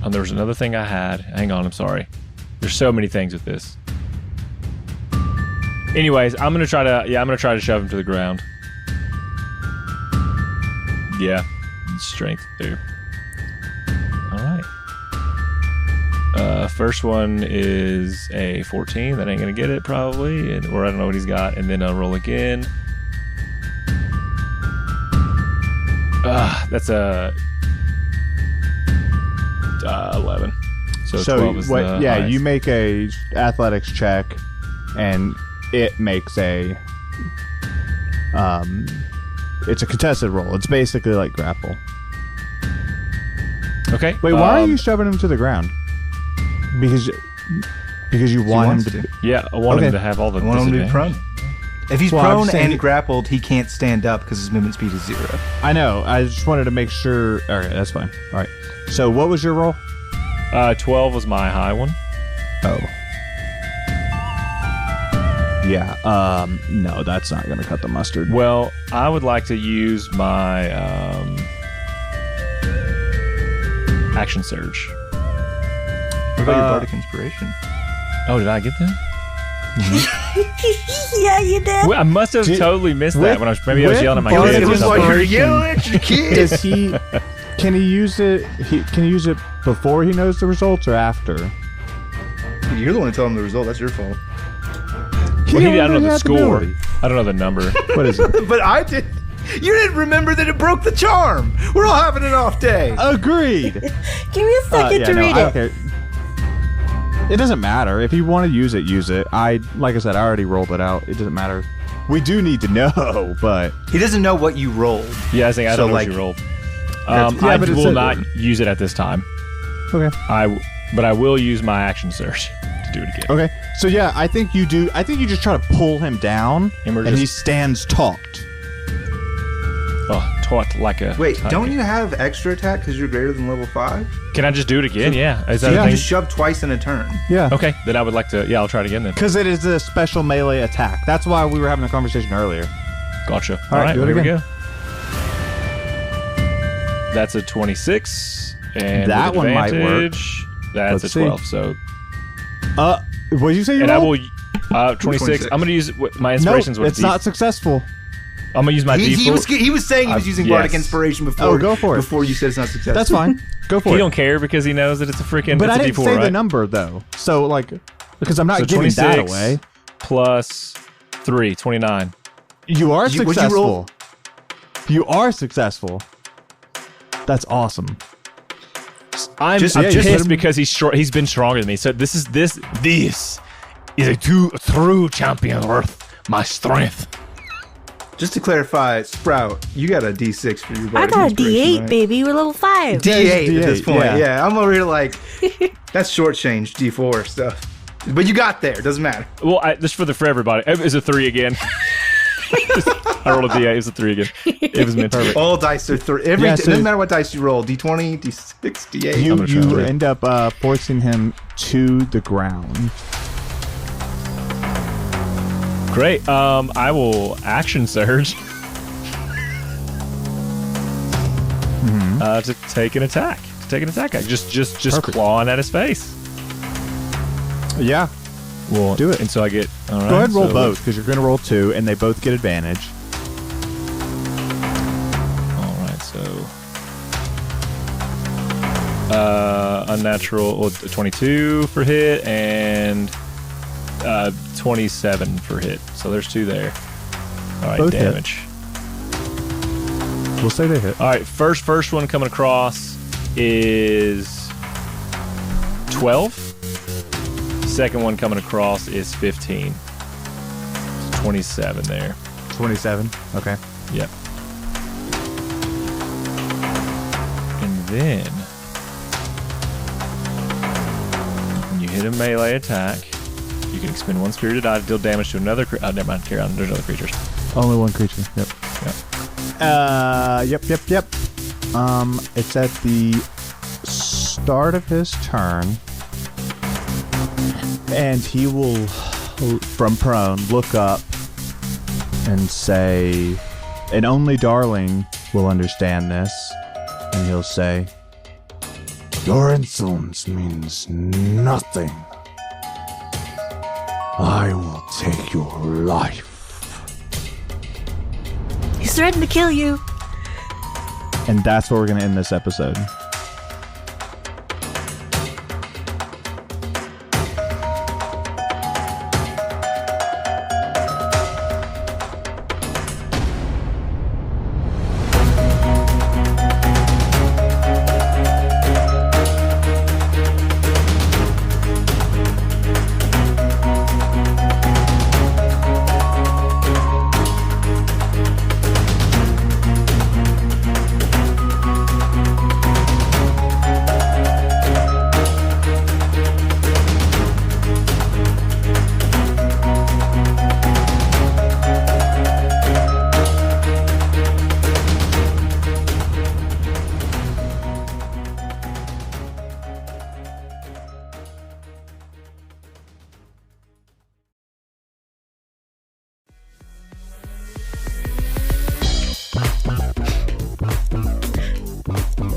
C: There was another thing I had. Hang on, I'm sorry. There's so many things with this. Anyways, I'm gonna try to shove him to the ground. Yeah, strength too. All right. First one is a 14. That ain't gonna get it probably, or I don't know what he's got. And then I'll roll again. That's a 11. So 12 is the highest.
E: You make a athletics check, and it makes a it's a contested roll. It's basically like grapple.
C: Okay.
E: Wait, why are you shoving him to the ground? Because you want him to.
C: Yeah, I want him to have all the.
B: I want him to be prone. If he's prone and grappled, he can't stand up because his movement speed is 0.
E: I know. I just wanted to make sure. All right, that's fine. All right. So, what was your roll?
C: 12 was my high one.
E: Oh. Yeah. No, that's not going to cut the mustard.
C: Well, I would like to use my action surge.
B: What about your bardic inspiration?
C: Oh, did I get that?
D: Yeah, you did.
C: Well, I must have totally missed that when I was yelling at my kids.
B: It was like you're yelling at your kids.
E: Does he? Can he use it? Can he use it before he knows the results or after?
B: You're the one to tell him the result. That's your fault.
C: Well, I don't know the score. I don't know the number.
E: What is it?
B: But I did. You didn't remember that it broke the charm. We're all having an off day.
E: Agreed.
D: Give me a second to read
E: I don't
D: it.
E: care. It doesn't matter. If you want to use it, use it. Like I said, I already rolled it out. It doesn't matter. We do need to know, but
B: He doesn't know what you rolled.
C: Yeah, I think I
B: So,
C: don't know
B: like-
C: what you rolled.
E: yeah,
C: I
E: but it
C: will
E: said-
C: not use it at this time.
E: okay.
C: But I will use my action surge to do it again.
E: Okay. So yeah, I think you do. I think you just try to pull him down,
C: And we're
E: and he
C: just-
E: stands taut.
C: Oh, taut like a.
B: Wait,
C: tiger.
B: don't you have extra attack because you're greater than level 5?
C: Can I just do it again? Yeah. Is that
B: So
C: a
B: you
C: thing?
B: just shove twice in a turn.
E: Yeah.
C: Okay, then I would like to. Yeah, I'll try it again then.
E: Because it is a special melee attack. That's why we were having a conversation earlier.
C: Gotcha.
E: All right,
C: All right,
E: do it
C: here we
E: again.
C: go. That's a 26, and
E: That
C: with
E: one might work.
C: advantage, that's
E: Let's
C: a 12.
E: see.
C: So,
E: What did you say? You
C: and I
E: rolled?
C: will 26. I'm gonna use my inspirations.
E: No,
C: with
E: it's not successful.
C: I'm gonna use my
B: He
C: D4.
B: was saying he was using
C: yes.
B: Bardic Inspiration before.
E: Oh, go for it.
B: Before you said it's not successful.
E: That's fine. Go for
C: He
E: it.
C: don't care because he knows that it's a freaking.
E: But
C: it's
E: I
C: a
E: didn't
C: D4,
E: say
C: right?
E: the number though. So like, because I'm not
C: So
E: giving
C: 26
E: that away.
C: plus 3, 29.
E: You are
B: What'd you
E: successful.
B: roll?
E: You are successful. That's awesome.
C: I'm
B: Just
C: pissed
E: let him-
C: because he's been stronger than me. So this is a true champion worth my strength.
B: Just to clarify, Sprout, you got a D6 for your
D: I
B: Bardic
D: got a
B: Inspiration,
D: D8,
B: right?
D: baby. We're level 5.
B: D8
E: Yeah,
B: at this
E: D8,
B: point.
E: yeah.
B: Yeah, I'm over here like, that's shortchange D4 stuff. But you got there. Doesn't matter.
C: Well, just for everybody, it was a 3 again. I rolled a D8. It was a 3 again. It was meant perfect.
B: All dice are 3.
E: Yeah,
B: It
E: so-
B: doesn't matter what dice you roll. D20, D6, D8.
E: You
C: gonna try to do it.
E: end up forcing him to the ground.
C: Great. I will action surge. To take an attack. Just
E: Perfect.
C: clawing at his face.
E: Yeah.
C: Well,
E: Do it.
C: And so I get. All right,
E: Go ahead and roll
C: so-
E: both because you're going to roll 2 and they both get advantage.
C: All right, so unnatural, well, 22 for hit and 27 for hit. So there's 2 there. All right,
E: Both hit.
C: damage.
E: We'll say they hit.
C: All right, first one coming across is 12. Second one coming across is 15. It's 27 there.
E: 27. Okay.
C: Yep. And then when you hit a melee attack, you can expend 1 spirited die to deal damage to another creature. Never mind, carry on. There's other creatures.
E: Only one creature. Yep.
C: Yep.
E: Yep. It's at the start of his turn, and he will, from prone, look up and say, and only Darling will understand this, and he'll say, "Your insolence means nothing. I will take your life."
D: He's threatened to kill you.
E: And that's where we're going to end this episode.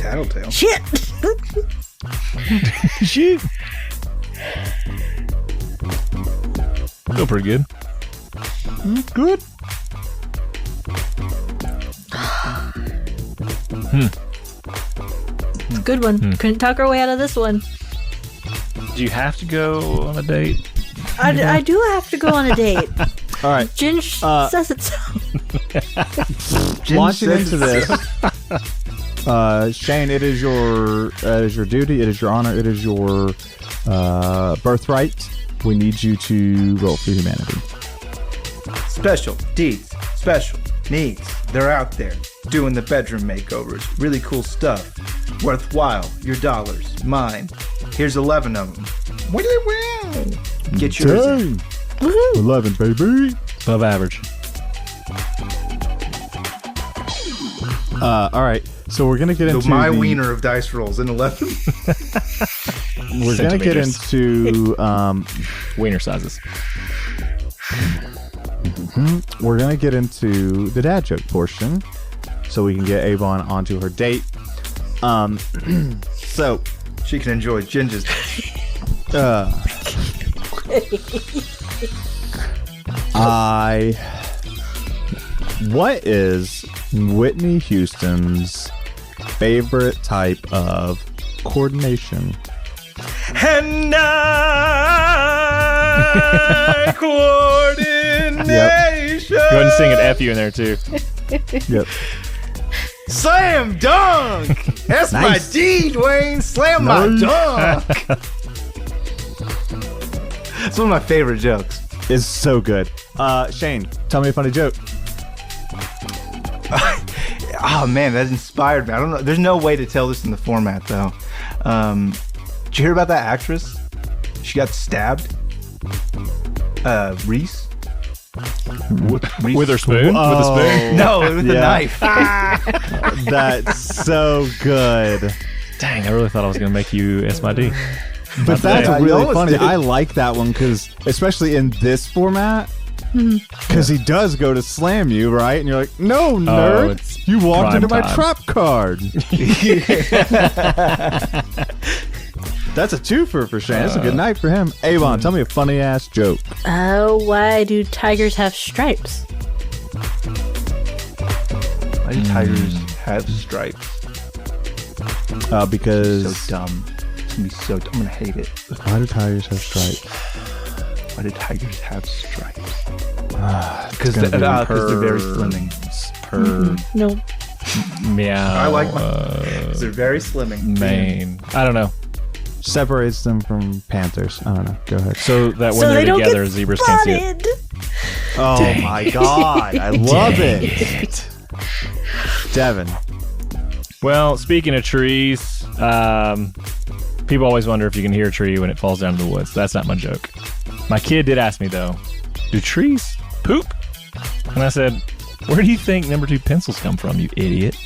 B: Tattletale.
D: Shit.
C: Shit. Feel pretty good.
E: Good.
D: Good one. Couldn't talk our way out of this one.
C: Do you have to go on a date?
D: I do have to go on a date.
E: All right.
D: Ginge says it so.
E: Launching into this, Shane, it is your duty, it is your honor, it is your birthright. We need you to roll for humanity.
B: Special deeds, special needs. They're out there doing the bedroom makeovers. Really cool stuff. Worthwhile. Your dollars. Mine. Here's 11 of them. Get yours in.
E: Dang. 11, baby.
C: Above average.
E: All right. So we're gonna get into
B: my wiener of dice rolls in 11.
E: We're gonna get into
C: Wiener sizes.
E: we're gonna get into the dad joke portion, so we can get Avon onto her date. So
B: She can enjoy Ginger's.
A: What is Whitney Houston's favorite type of coordination?
B: And I coordination.
C: Go ahead and sing an F you in there too.
E: Yep.
B: Slam dunk. That's
E: Nice.
B: my D, Dwayne. Slam my dunk. It's one of my favorite jokes.
E: It's so good. Shane, tell me a funny joke.
B: Oh man, that inspired me. I don't know. There's no way to tell this in the format though. Did you hear about that actress? She got stabbed. Reese.
C: With her spoon?
E: Oh.
C: With a spoon?
B: No, with a
E: Yeah.
B: knife.
E: That's so good.
C: Dang, I really thought I was going to make you S my D.
E: But that's
B: Yeah, you
E: really
B: almost
E: funny.
B: did.
E: I like that one because, especially in this format, because he does go to slam you, right? And you're like, no, nerd.
C: it's
E: You walked
C: prime
E: into my
C: time.
E: trap card. That's a twofer for Shane. That's a good night for him. Avon, tell me a funny ass joke.
D: Why do tigers have stripes?
B: Why do tigers have stripes?
E: Because
B: So dumb. It's gonna be so dumb. I'm gonna hate it.
E: why do tigers have stripes?
B: Why do tigers have stripes?
E: Because
B: Because they're very slimming.
D: No.
C: Meow.
B: I like Because they're very slimming.
C: Maine. I don't know.
E: separates them from panthers. I don't know. Go ahead.
C: So that when
D: So they
C: they're
D: don't
C: together,
D: get
C: zebras can't see it.
D: spotted.
E: Oh my god, I love it. Devin.
C: Well, speaking of trees, people always wonder if you can hear a tree when it falls down to the woods. That's not my joke. My kid did ask me, though, do trees poop? And I said, where do you think number 2 pencils come from, you idiot?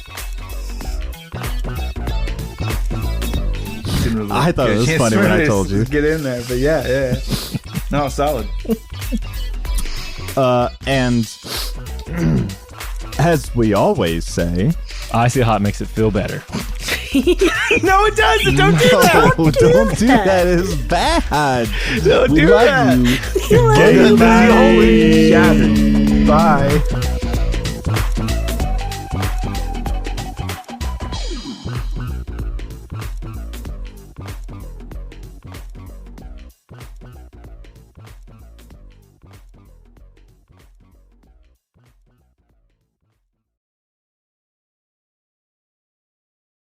E: I thought it was funny when I told you.
B: Get in there, but yeah. No, solid.
E: And as we always say,
C: Icy hot makes it feel better.
B: No, it doesn't. Don't do that.
E: no, don't do that. It's bad.
B: Don't
E: We
B: do
E: love
B: that.
E: you.
B: Holy shattered. Bye.